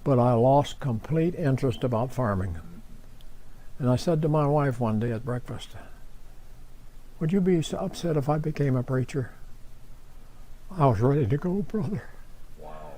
but I lost complete interest about farming. And I said to my wife one day at breakfast, "Would you be upset if I became a preacher?" I was ready to go, brother. Wow.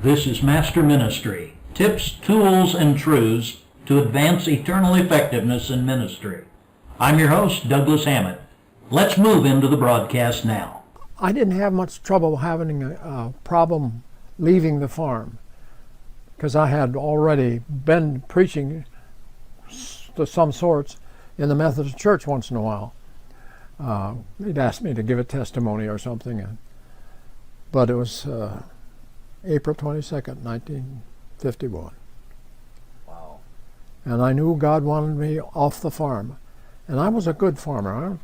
This is Master Ministry, tips, tools, and truths to advance eternal effectiveness in ministry. I'm your host, Douglas Hammett. Let's move into the broadcast now. I didn't have much trouble having a problem leaving the farm, because I had already been preaching to some sorts in the Methodist Church once in a while. They'd asked me to give a testimony or something, but it was April 22nd, 1951. Wow. And I knew God wanted me off the farm. And I was a good farmer. I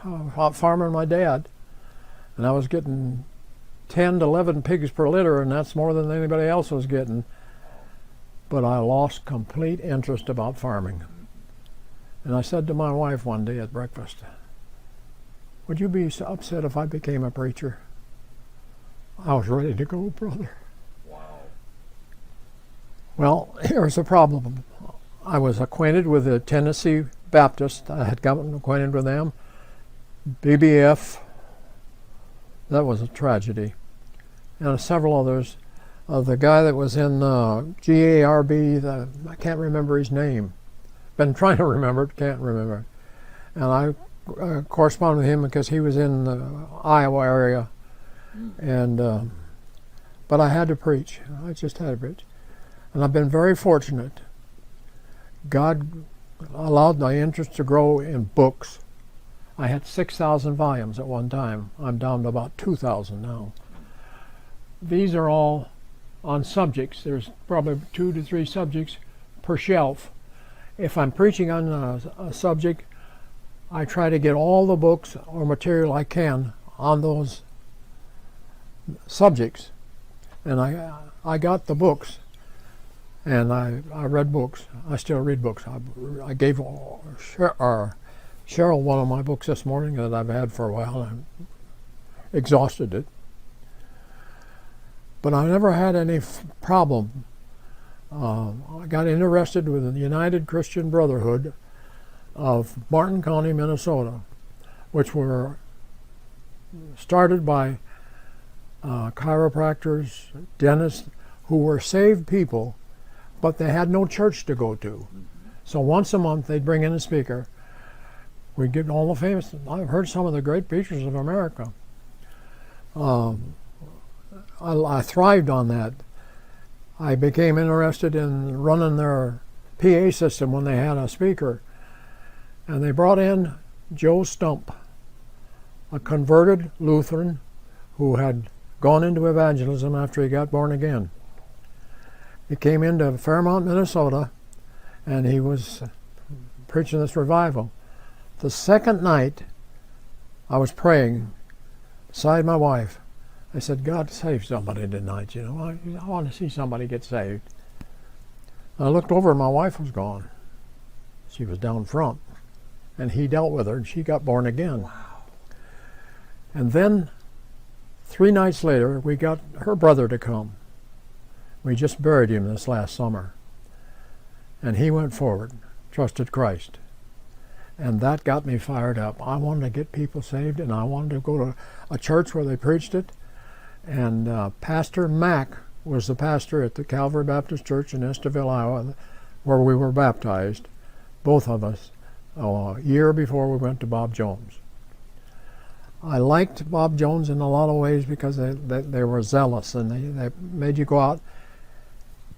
was out farming my dad, and I was getting 10 to 11 pigs per litter, and that's more than anybody else was getting. But I lost complete interest about farming. And I said to my wife one day at breakfast, "Would you be upset if I became a preacher?" I was ready to go, brother. Wow. Well, here's the problem. I was acquainted with the Tennessee Baptists. I had gotten acquainted with them. BBF, that was a tragedy. And several others. The guy that was in GARB, I can't remember his name. Been trying to remember it, can't remember. And I corresponded with him because he was in the Iowa area. And but I had to preach. I just had to preach. And I've been very fortunate. God allowed my interest to grow in books. I had 6,000 volumes at one time. I'm down to about 2,000 now. These are all on subjects. There's probably 2 to 3 subjects per shelf. If I'm preaching on a subject, I try to get all the books or material I can on those subjects. And I got the books, and I read books. I still read books. I gave Cheryl one of my books this morning that I've had for a while, and I exhausted it. But I never had any problem. I got interested with the United Christian Brotherhood of Martin County, Minnesota, which were started by chiropractors, dentists, who were saved people, but they had no church to go to. So once a month they'd bring in a speaker. We'd get all the famous, I've heard some of the great preachers of America. I thrived on that. I became interested in running their PA system when they had a speaker. And they brought in Joe Stump, a converted Lutheran who had gone into evangelism after he got born again. He came into Fairmont, Minnesota, and he was preaching this revival. The second night, I was praying beside my wife. I said, "God, save somebody tonight, you know. I want to see somebody get saved." I looked over and my wife was gone. She was down front. And he dealt with her and she got born again. Wow. And then 3 nights later, we got her brother to come. We just buried him this last summer. And he went forward, trusted Christ. And that got me fired up. I wanted to get people saved, and I wanted to go to a church where they preached it. And Pastor Mack was the pastor at the Calvary Baptist Church in Estherville, Iowa, where we were baptized, both of us, a year before we went to Bob Jones. I liked Bob Jones in a lot of ways because they were zealous, and they made you go out,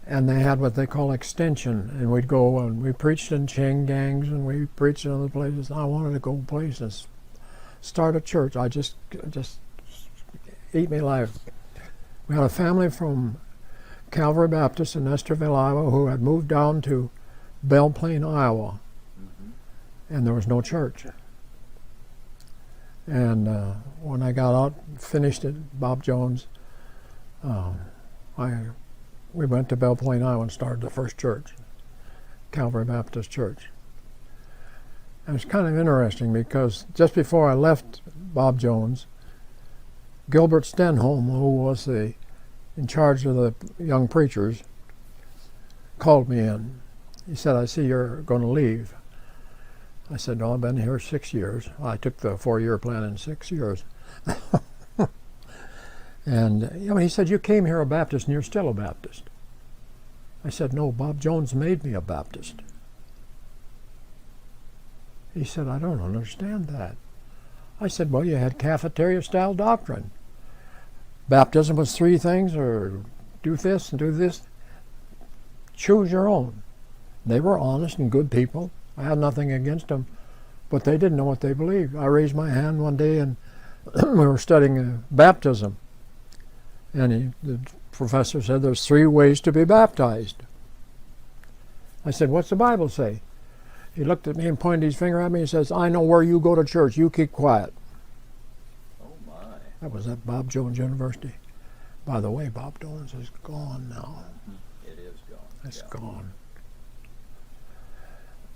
and they had what they call extension, and we'd go and we preached in chain gangs, and we preached in other places. I wanted to go places, start a church. I just eat me alive. We had a family from Calvary Baptist in Estherville, Iowa, who had moved down to Belle Plaine, Iowa, and there was no church. And when I got out, finished at Bob Jones, we went to Belle Plaine, Iowa, and started the first church, Calvary Baptist Church. And it's kind of interesting because just before I left Bob Jones, Gilbert Stenholm, who was the in charge of the young preachers, called me in. He said, I see you're going to leave. I said, no, I've been here 6 years. I took the 4-year plan in 6 years. And he said, you came here a Baptist and you're still a Baptist. I said, no, Bob Jones made me a Baptist. He said, I don't understand that. I said, well, you had cafeteria-style doctrine. Baptism was 3 things, or do this and do this. Choose your own. They were honest and good people. I had nothing against them, but they didn't know what they believed. I raised my hand one day, and we were studying baptism. And the professor said, there's 3 ways to be baptized. I said, what's the Bible say? He looked at me and pointed his finger at me and says, I know where you go to church. You keep quiet. Oh, my. That was at Bob Jones University. By the way, Bob Jones is gone now. It is gone. It's gone.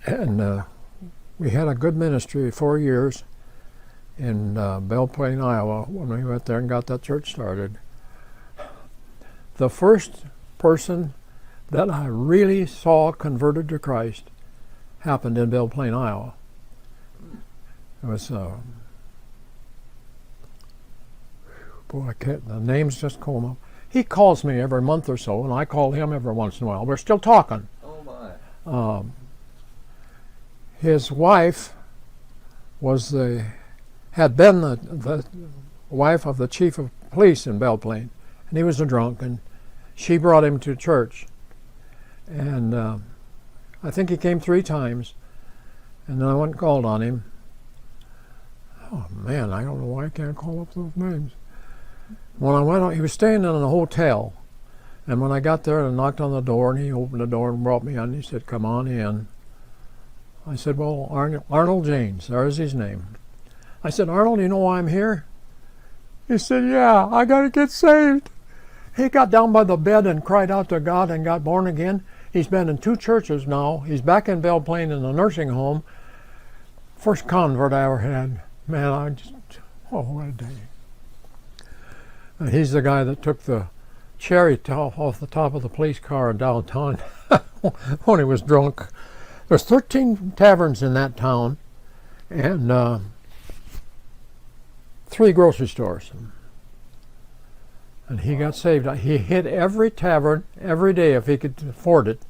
And we had a good ministry 4 years in Belle Plaine, Iowa, when we went there and got that church started. The first person that I really saw converted to Christ happened in Belle Plaine, Iowa. It was, boy, the names just come up. He calls me every month or so, and I call him every once in a while. We're still talking. Oh, my. His wife had been the wife of the chief of police in Belle Plaine, and he was a drunk, and she brought him to church. And I think he came 3 times, and then I went and called on him. Oh man, I don't know why I can't call up those names. When I went, he was staying in a hotel, and when I got there and knocked on the door, and he opened the door and brought me in, he said, "Come on in." I said, "Well, Arnold James, there's his name." I said, "Arnold, you know why I'm here?" He said, "Yeah, I got to get saved." He got down by the bed and cried out to God and got born again. He's been in 2 churches now. He's back in Belle Plaine in the nursing home. First convert I ever had. Man, what a day. And he's the guy that took the cherry off the top of the police car in downtown when he was drunk. There's 13 taverns in that town and 3 grocery stores. And he got saved. He hit every tavern every day if he could afford it.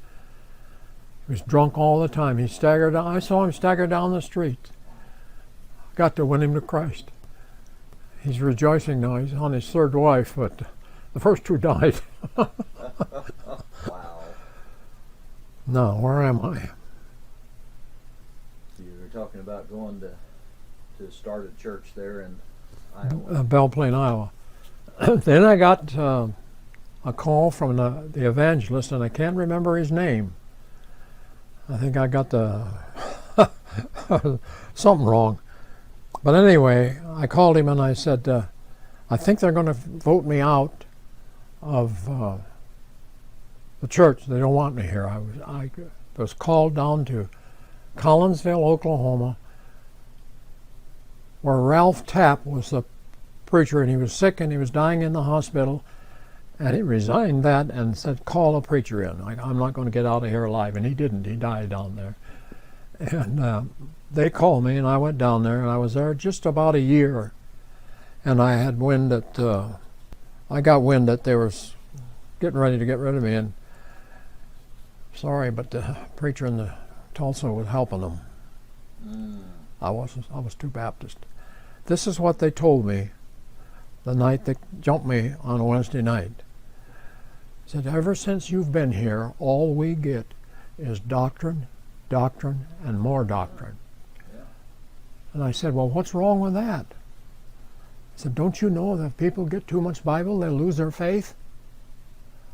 He was drunk all the time. He staggered down. I saw him stagger down the street. Got to win him to Christ. He's rejoicing now. He's on his 3rd wife, but the first 2 died. Wow. Now, where am I? You were talking about going to start a church there in Iowa. Belle Plaine, Iowa. Then I got a call from the evangelist, and I can't remember his name. I think I got something wrong. But anyway, I called him and I said, I think they're going to vote me out of the church. They don't want me here. I was called down to Collinsville, Oklahoma, where Ralph Tapp was the preacher, and he was sick and he was dying in the hospital, and he resigned that and said, call a preacher in. I'm not going to get out of here alive. And he didn't. He died down there. And they called me, and I went down there, and I was there just about a year. And I had wind that I got wind that they were getting ready to get rid of me. And sorry, but the preacher in the Tulsa was helping them. I was too Baptist. This is what they told me the night they jumped me on a Wednesday night. Said, ever since you've been here, all we get is doctrine, doctrine, and more doctrine. Yeah. And I said, well, what's wrong with that? He said, don't you know that if people get too much Bible, they'll lose their faith?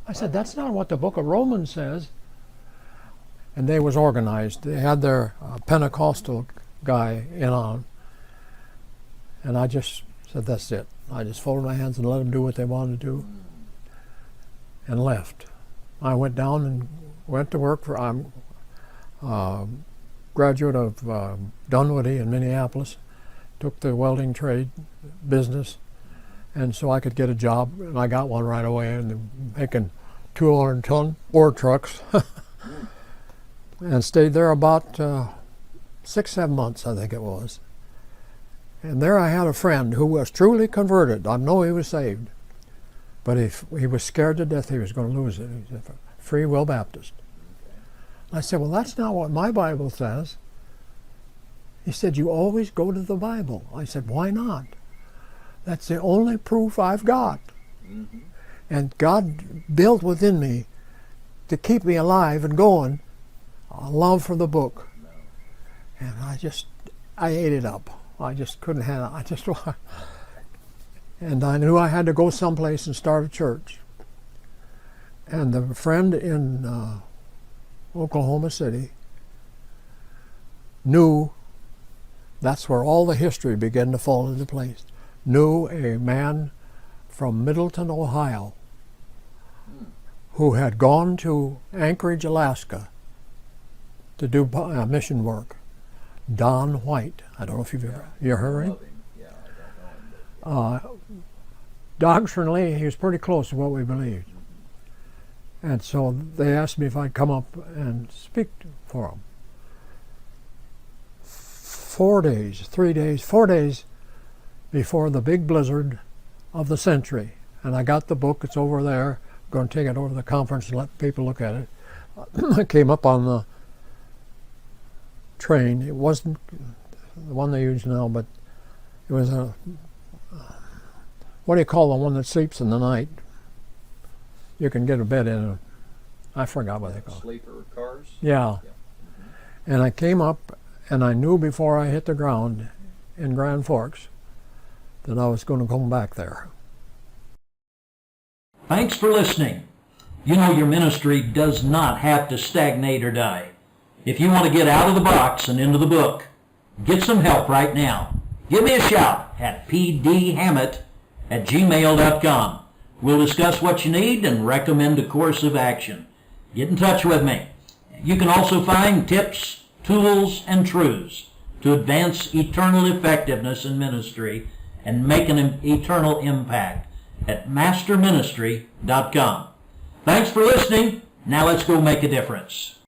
I said, that's not what the book of Romans says. And they was organized. They had their Pentecostal guy in on. And I just said, that's it. I just folded my hands and let them do what they wanted to do and left. I went down and went to work for, I'm a graduate of Dunwoody in Minneapolis, took the welding trade business, And so I could get a job, and I got one right away, and making 200-ton ore trucks. And stayed there about 6-7 months, I think it was. And there I had a friend who was truly converted. I know he was saved, but he was scared to death he was going to lose it. He's a Free Will Baptist. I said, well, that's not what my Bible says. He said, you always go to the Bible. I said, why not? That's the only proof I've got. Mm-hmm. And God built within me to keep me alive and going a love for the book. No. And I ate it up. I just couldn't handle it. And I knew I had to go someplace and start a church. And the friend in Oklahoma City knew that's where all the history began to fall into place. Knew a man from Middletown, Ohio, who had gone to Anchorage, Alaska to do mission work. Don White. I don't know if you've ever heard of him. Yeah, I don't know him. But Doctrinally, he was pretty close to what we believed. And so they asked me if I'd come up and speak for them. 4 days before the big blizzard of the century. And I got the book, it's over there. I'm going to take it over to the conference and let people look at it. I came up on the train. It wasn't the one they use now, but it was a, what do you call the one that sleeps in the night? You can get a bed in it. I forgot what they call it. Sleeper cars? Yeah. And I came up, and I knew before I hit the ground in Grand Forks that I was going to come back there. Thanks for listening. You know your ministry does not have to stagnate or die. If you want to get out of the box and into the book, get some help right now. Give me a shout at pdhammett@gmail.com. We'll discuss what you need and recommend a course of action. Get in touch with me. You can also find tips, tools, and truths to advance eternal effectiveness in ministry and make an eternal impact at masterministry.com. Thanks for listening. Now let's go make a difference.